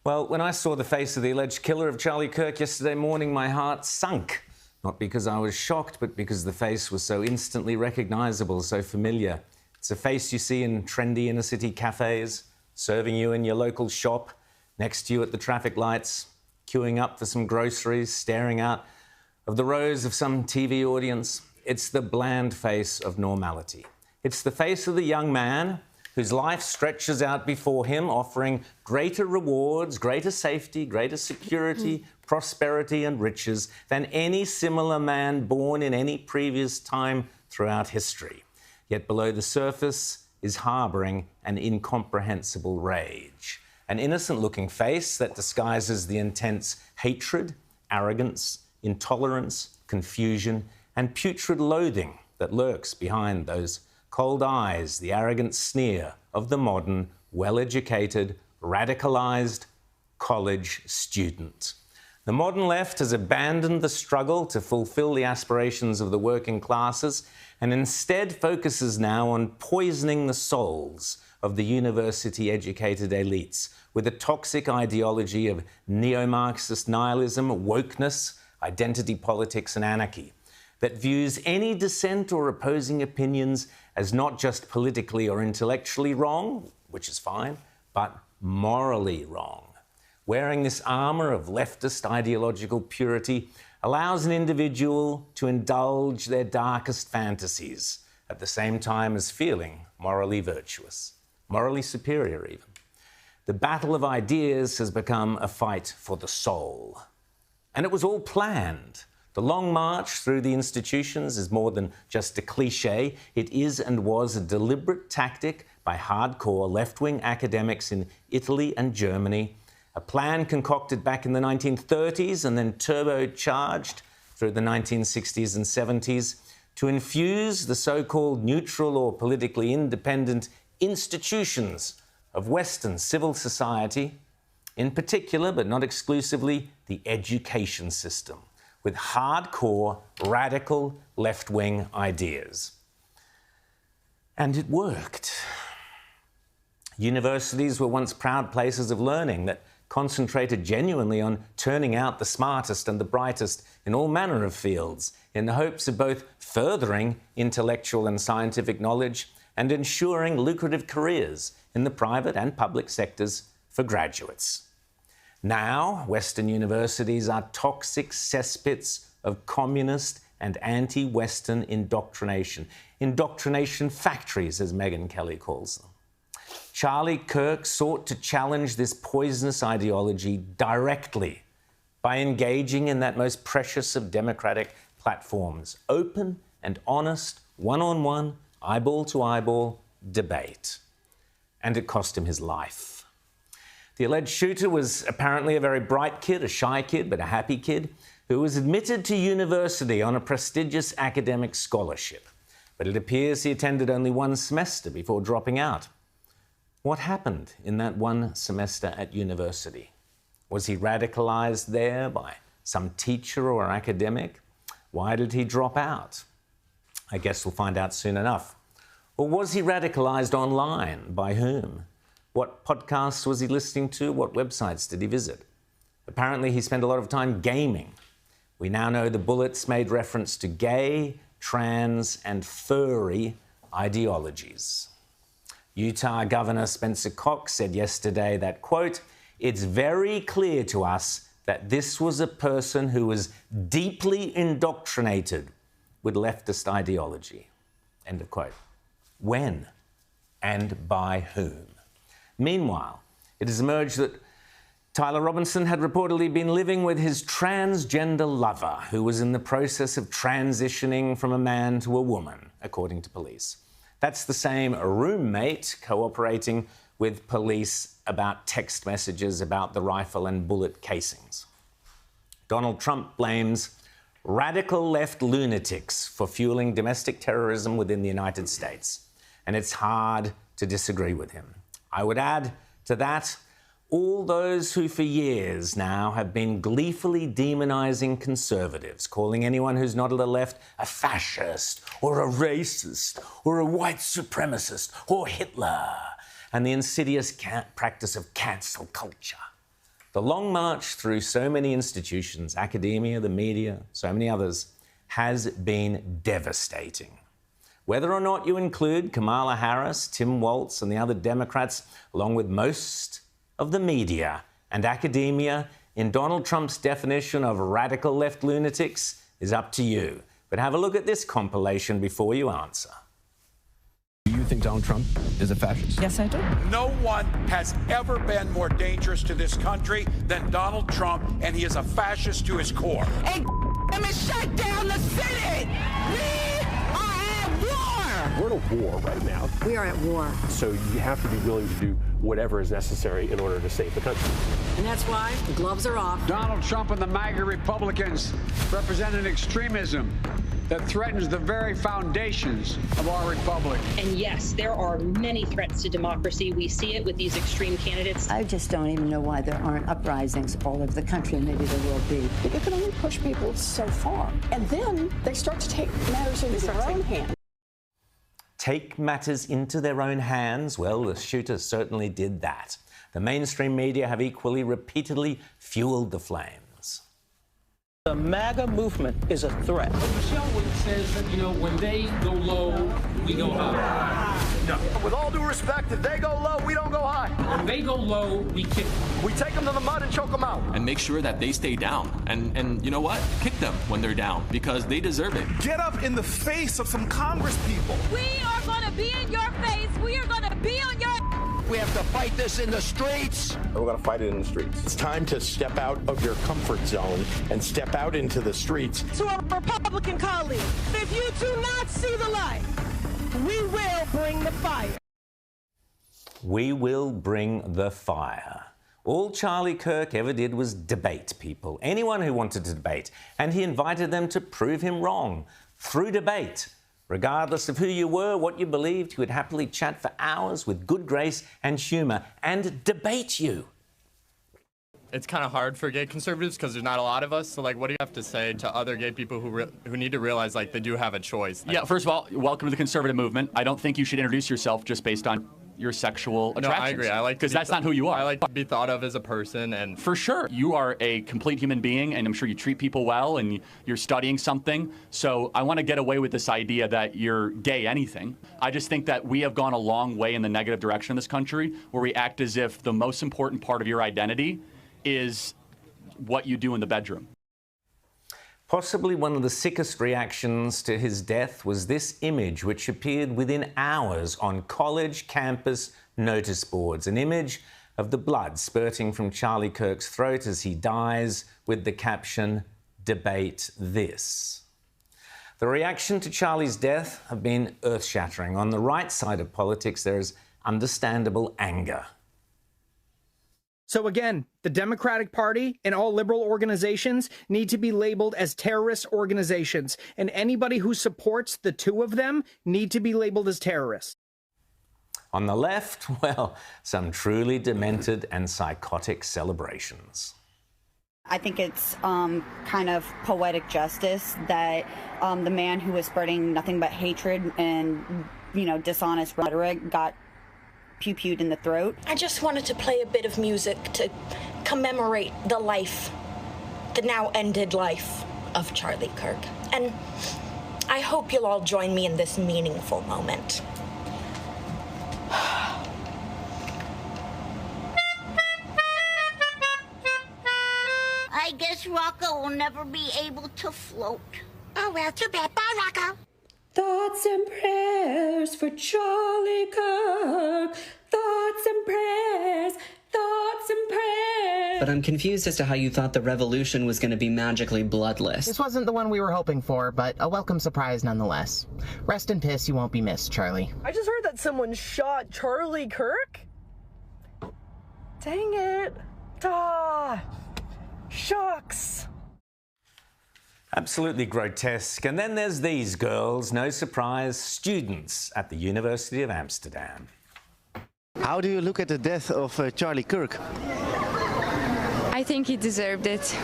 Well, when I saw the face of the alleged killer of Charlie Kirk yesterday morning, my heart sunk. Not because I was shocked, but because the face was so instantly recognisable, so familiar. It's a face you see in trendy inner-city cafes, serving you in your local shop, next to you at the traffic lights, queuing up for some groceries, staring out of the rows of some TV audience. It's the bland face of normality. It's the face of the young man whose life stretches out before him, offering greater rewards, greater safety, greater security, prosperity and riches than any similar man born in any previous time throughout history. Yet below the surface is harbouring an incomprehensible rage. An innocent-looking face that disguises the intense hatred, arrogance, intolerance, confusion and putrid loathing that lurks behind those cold eyes, the arrogant sneer of the modern, well-educated, radicalised college student. The modern left has abandoned the struggle to fulfil the aspirations of the working classes and instead focuses now on poisoning the souls of the university-educated elites with a toxic ideology of neo-Marxist nihilism, wokeness, identity politics and anarchy that views any dissent or opposing opinions as not just politically or intellectually wrong, which is fine, but morally wrong. Wearing this armour of leftist ideological purity allows an individual to indulge their darkest fantasies at the same time as feeling morally virtuous, morally superior even. The battle of ideas has become a fight for the soul. And it was all planned. The long march through the institutions is more than just a cliché. It is and was a deliberate tactic by hardcore left-wing academics in Italy and Germany, a plan concocted back in the 1930s and then turbocharged through the 1960s and 70s to infuse the so-called neutral or politically independent institutions of Western civil society, in particular, but not exclusively, the education system, with hardcore, radical, left-wing ideas. And it worked. Universities were once proud places of learning that concentrated genuinely on turning out the smartest and the brightest in all manner of fields, in the hopes of both furthering intellectual and scientific knowledge and ensuring lucrative careers in the private and public sectors for graduates. Now, Western universities are toxic cesspits of communist and anti-Western indoctrination. Indoctrination factories, as Megyn Kelly calls them. Charlie Kirk sought to challenge this poisonous ideology directly by engaging in that most precious of democratic platforms, open and honest, one-on-one, eyeball-to-eyeball debate. And it cost him his life. The alleged shooter was apparently a very bright kid, a shy kid, but a happy kid, who was admitted to university on a prestigious academic scholarship. But it appears he attended only one semester before dropping out. What happened in that one semester at university? Was he radicalised there by some teacher or academic? Why did he drop out? I guess we'll find out soon enough. Or was he radicalised online? By whom? What podcasts was he listening to? What websites did he visit? Apparently, he spent a lot of time gaming. We now know the bullets made reference to gay, trans, and furry ideologies. Utah Governor Spencer Cox said yesterday that, quote, "It's very clear to us that this was a person who was deeply indoctrinated with leftist ideology." End of quote. When and by whom? Meanwhile, it has emerged that Tyler Robinson had reportedly been living with his transgender lover, who was in the process of transitioning from a man to a woman, according to police. That's the same roommate cooperating with police about text messages about the rifle and bullet casings. Donald Trump blames radical left lunatics for fueling domestic terrorism within the United States, and it's hard to disagree with him. I would add to that all those who for years now have been gleefully demonising conservatives, calling anyone who's not of the left a fascist or a racist or a white supremacist or Hitler, and the insidious practice of cancel culture. The long march through so many institutions, academia, the media, so many others, has been devastating. Whether or not you include Kamala Harris, Tim Walz and the other Democrats, along with most of the media and academia, in Donald Trump's definition of radical left lunatics is up to you. But have a look at this compilation before you answer. Do you think Donald Trump is a fascist? Yes, I do. No one has ever been more dangerous to this country than Donald Trump, and he is a fascist to his core. Hey, let me shut down the Senate! We are at war! We're at a war right now. We are at war. So you have to be willing to do whatever is necessary in order to save the country. And that's why the gloves are off. Donald Trump and the MAGA Republicans represent an extremism that threatens the very foundations of our republic. And yes, there are many threats to democracy. We see it with these extreme candidates. I just don't even know why there aren't uprisings all over the country, and maybe there will be. You can only push people so far, and then they start to take matters into their own hands. Take matters into their own hands? Well, the shooter certainly did that. The mainstream media have equally repeatedly fueled the flames. The MAGA movement is a threat. Michelle says that, when they go low, we go high. No. With all due respect, if they go low, we don't go high. When they go low, we kick them. We take them to the mud and choke them out. And make sure that they stay down. And you know what? Kick them when they're down, because they deserve it. Get up in the face of some Congress people. We are going to be in your face. We are going to be on your... We have to fight this in the streets. We're going to fight it in the streets. It's time to step out of your comfort zone and step out into the streets. To our Republican colleagues, if you do not see the light, we will bring the fire. We will bring the fire. All Charlie Kirk ever did was debate people, anyone who wanted to debate, and he invited them to prove him wrong through debate. Regardless of who you were, what you believed, he would happily chat for hours with good grace and humour and debate you. It's kind of hard for gay conservatives because there's not a lot of us. So, what do you have to say to other gay people who need to realize, they do have a choice? Yeah, first of all, welcome to the conservative movement. I don't think you should introduce yourself just based on your sexual attractions. No, I agree. Because that's not who you are. I like to be thought of as a person, and for sure, you are a complete human being, and I'm sure you treat people well, and you're studying something. So I want to get away with this idea that you're gay anything. I just think that we have gone a long way in the negative direction in this country, where we act as if the most important part of your identity is what you do in the bedroom. Possibly one of the sickest reactions to his death was this image, which appeared within hours on college campus notice boards, an image of the blood spurting from Charlie Kirk's throat as he dies, with the caption, "Debate this." The reaction to Charlie's death have been earth-shattering. On the right side of politics, there is understandable anger. So again, the Democratic Party and all liberal organizations need to be labeled as terrorist organizations, and anybody who supports the two of them need to be labeled as terrorists. On the left, well, some truly demented and psychotic celebrations. I think it's kind of poetic justice that the man who was spreading nothing but hatred and, dishonest rhetoric got pew-pewed in the throat. I just wanted to play a bit of music to commemorate the now ended life of Charlie Kirk. And I hope you'll all join me in this meaningful moment. I guess Rocco will never be able to float. Oh, well, too bad. Bye, Rocco. Thoughts and prayers for Charlie Kirk. Thoughts and prayers. Thoughts and prayers. But I'm confused as to how you thought the revolution was going to be magically bloodless. This wasn't the one we were hoping for, but a welcome surprise nonetheless. Rest in peace, you won't be missed, Charlie. I just heard that someone shot Charlie Kirk? Dang it. Shucks. Absolutely grotesque. And then there's these girls, no surprise, students at the University of Amsterdam. How do you look at the death of Charlie Kirk? I think he deserved it.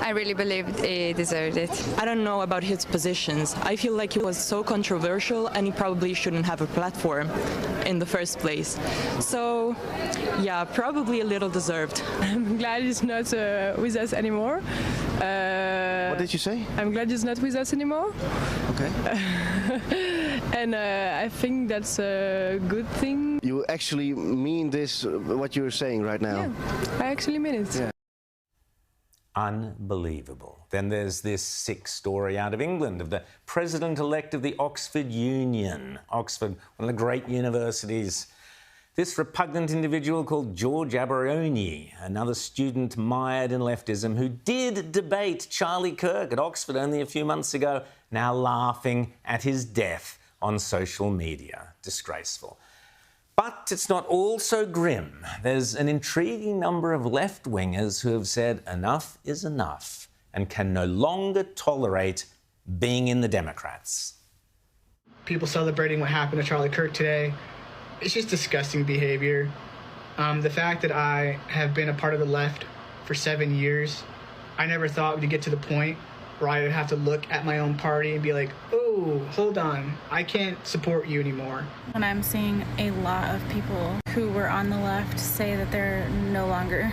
I really believe he deserved it. I don't know about his positions. I feel like he was so controversial and he probably shouldn't have a platform in the first place. So, yeah, probably a little deserved. I'm glad he's not with us anymore. What did you say? I'm glad he's not with us anymore. Okay. And I think that's a good thing. You actually mean this, what you're saying right now? Yeah, I actually mean it. Yeah. Unbelievable. Then there's this sick story out of England of the president-elect of the Oxford Union. Oxford, one of the great universities. This repugnant individual called George Aberoni, another student mired in leftism who did debate Charlie Kirk at Oxford only a few months ago, now laughing at his death on social media. Disgraceful. But it's not all so grim. There's an intriguing number of left-wingers who have said enough is enough and can no longer tolerate being in the Democrats. People celebrating what happened to Charlie Kirk today, it's just disgusting behavior. The fact that I have been a part of the left for 7 years, I never thought we'd get to the point where I would have to look at my own party and be like, oh, hold on, I can't support you anymore. And I'm seeing a lot of people who were on the left say that they're no longer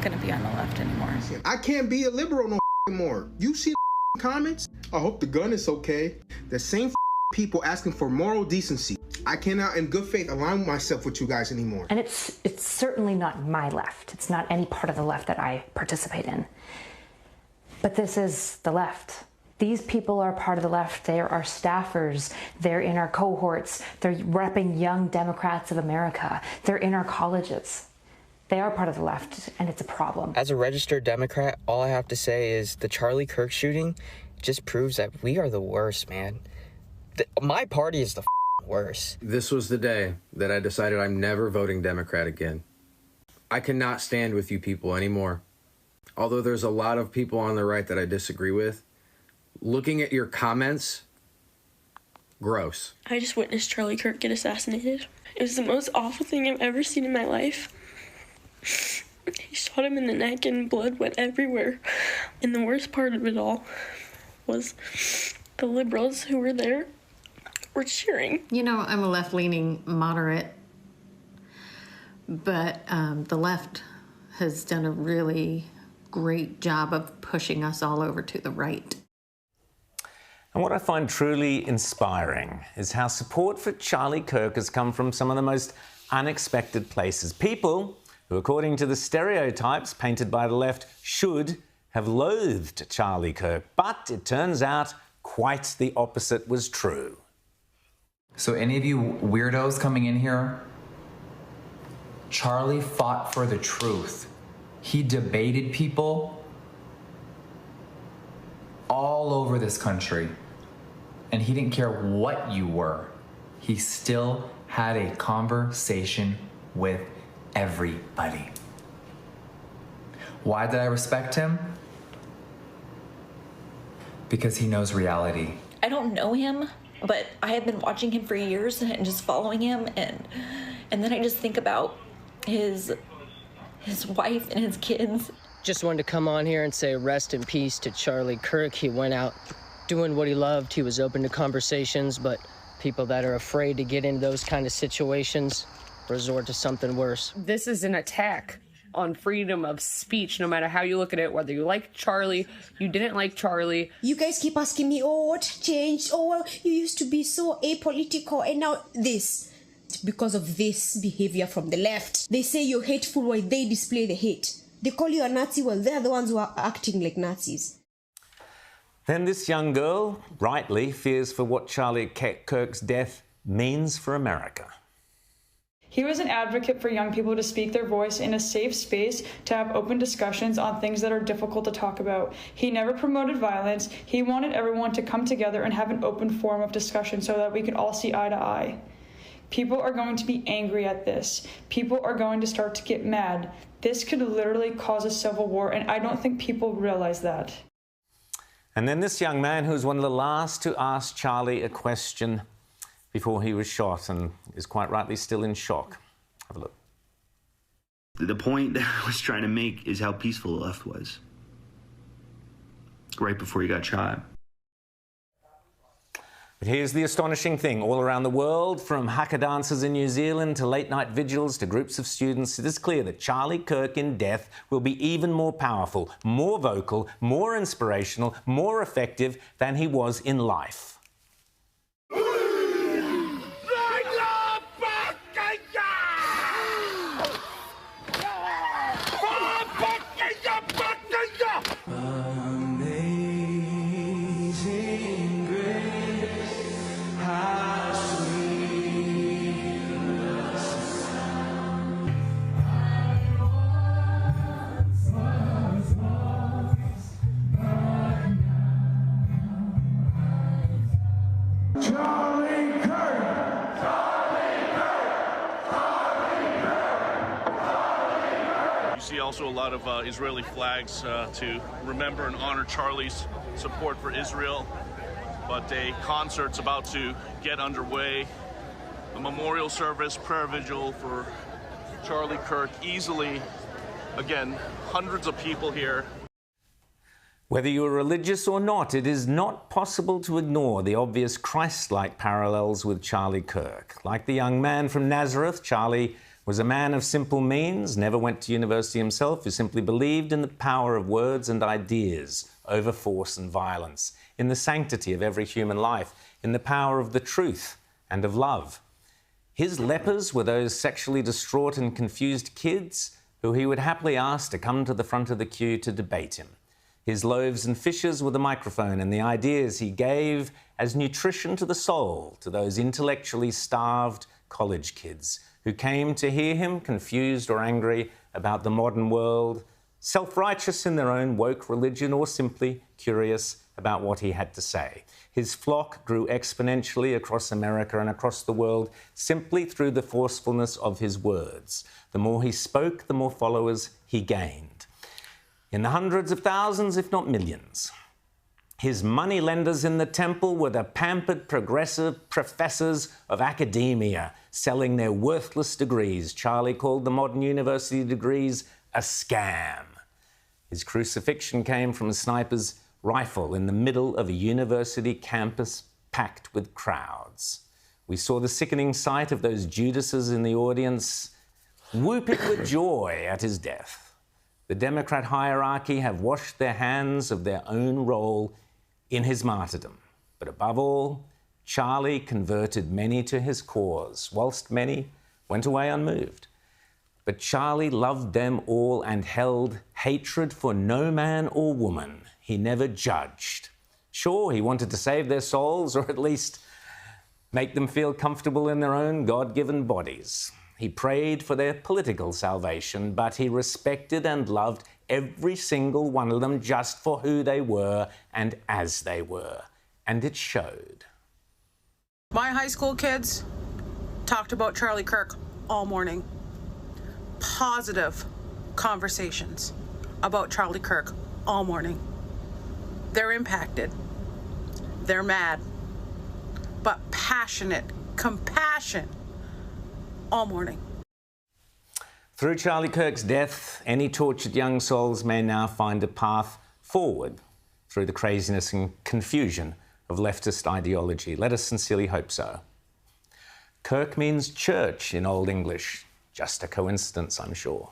going to be on the left anymore. I can't be a liberal no more. You see the comments? I hope the gun is okay. The same people asking for moral decency. I cannot in good faith align myself with you guys anymore. And it's certainly not my left. It's not any part of the left that I participate in. But this is the left. These people are part of the left. They are our staffers. They're in our cohorts. They're repping young Democrats of America. They're in our colleges. They are part of the left, and it's a problem. As a registered Democrat, all I have to say is the Charlie Kirk shooting just proves that we are the worst, man. My party is the worst. This was the day that I decided I'm never voting Democrat again. I cannot stand with you people anymore. Although there's a lot of people on the right that I disagree with, looking at your comments, gross. I just witnessed Charlie Kirk get assassinated. It was the most awful thing I've ever seen in my life. He shot him in the neck and blood went everywhere. And the worst part of it all was the liberals who were there were cheering. You know, I'm a left-leaning moderate, but the left has done a really great job of pushing us all over to the right. And what I find truly inspiring is how support for Charlie Kirk has come from some of the most unexpected places. People who, according to the stereotypes painted by the left, should have loathed Charlie Kirk. But it turns out quite the opposite was true. So any of you weirdos coming in here, Charlie fought for the truth. He debated people all over this country, and he didn't care what you were. He still had a conversation with everybody. Why did I respect him? Because he knows reality. I don't know him, but I have been watching him for years and just following him, and then I just think about his wife and his kids. Just wanted to come on here and say rest in peace to Charlie Kirk. He went out doing what he loved. He was open to conversations, but people that are afraid to get into those kind of situations resort to something worse. This is an attack on freedom of speech, no matter how you look at it, whether you like Charlie, you didn't like Charlie. You guys keep asking me, oh, what changed? Oh, well, you used to be so apolitical, and now this. Because of this behavior from the left. They say you're hateful while they display the hate. They call you a Nazi while they're the ones who are acting like Nazis. Then this young girl, rightly, fears for what Charlie Kirk's death means for America. He was an advocate for young people to speak their voice in a safe space, to have open discussions on things that are difficult to talk about. He never promoted violence. He wanted everyone to come together and have an open forum of discussion so that we could all see eye to eye. People are going to be angry at this. People are going to start to get mad. This could literally cause a civil war, and I don't think people realize that. And then this young man, who was one of the last to ask Charlie a question before he was shot, and is quite rightly still in shock. Have a look. The point that I was trying to make is how peaceful the left was right before he got shot. But here's the astonishing thing. All around the world, from haka dances in New Zealand to late-night vigils to groups of students, it is clear that Charlie Kirk in death will be even more powerful, more vocal, more inspirational, more effective than he was in life. Charlie Kirk! You see also a lot of Israeli flags to remember and honor Charlie's support for Israel. But a concert's about to get underway. A memorial service, prayer vigil for Charlie Kirk. Easily, again, hundreds of people here. Whether you are religious or not, it is not possible to ignore the obvious Christ-like parallels with Charlie Kirk. Like the young man from Nazareth, Charlie was a man of simple means, never went to university himself, who simply believed in the power of words and ideas over force and violence, in the sanctity of every human life, in the power of the truth and of love. His lepers were those sexually distraught and confused kids who he would happily ask to come to the front of the queue to debate him. His loaves and fishes were the microphone and the ideas he gave as nutrition to the soul to those intellectually starved college kids who came to hear him confused or angry about the modern world, self-righteous in their own woke religion or simply curious about what he had to say. His flock grew exponentially across America and across the world simply through the forcefulness of his words. The more he spoke, the more followers he gained. In the hundreds of thousands, if not millions. His moneylenders in the temple were the pampered progressive professors of academia selling their worthless degrees. Charlie called the modern university degrees a scam. His crucifixion came from a sniper's rifle in the middle of a university campus packed with crowds. We saw the sickening sight of those Judases in the audience whooping with joy at his death. The Democrat hierarchy have washed their hands of their own role in his martyrdom. But above all, Charlie converted many to his cause, whilst many went away unmoved. But Charlie loved them all and held hatred for no man or woman. He never judged. Sure, he wanted to save their souls, or at least make them feel comfortable in their own God-given bodies. He prayed for their political salvation, but he respected and loved every single one of them just for who they were and as they were. And it showed. My high school kids talked about Charlie Kirk all morning. Positive conversations about Charlie Kirk all morning. They're impacted. They're mad. But passionate, compassion all morning. Through Charlie Kirk's death, any tortured young souls may now find a path forward through the craziness and confusion of leftist ideology. Let us sincerely hope so. Kirk means church in Old English. Just a coincidence, I'm sure.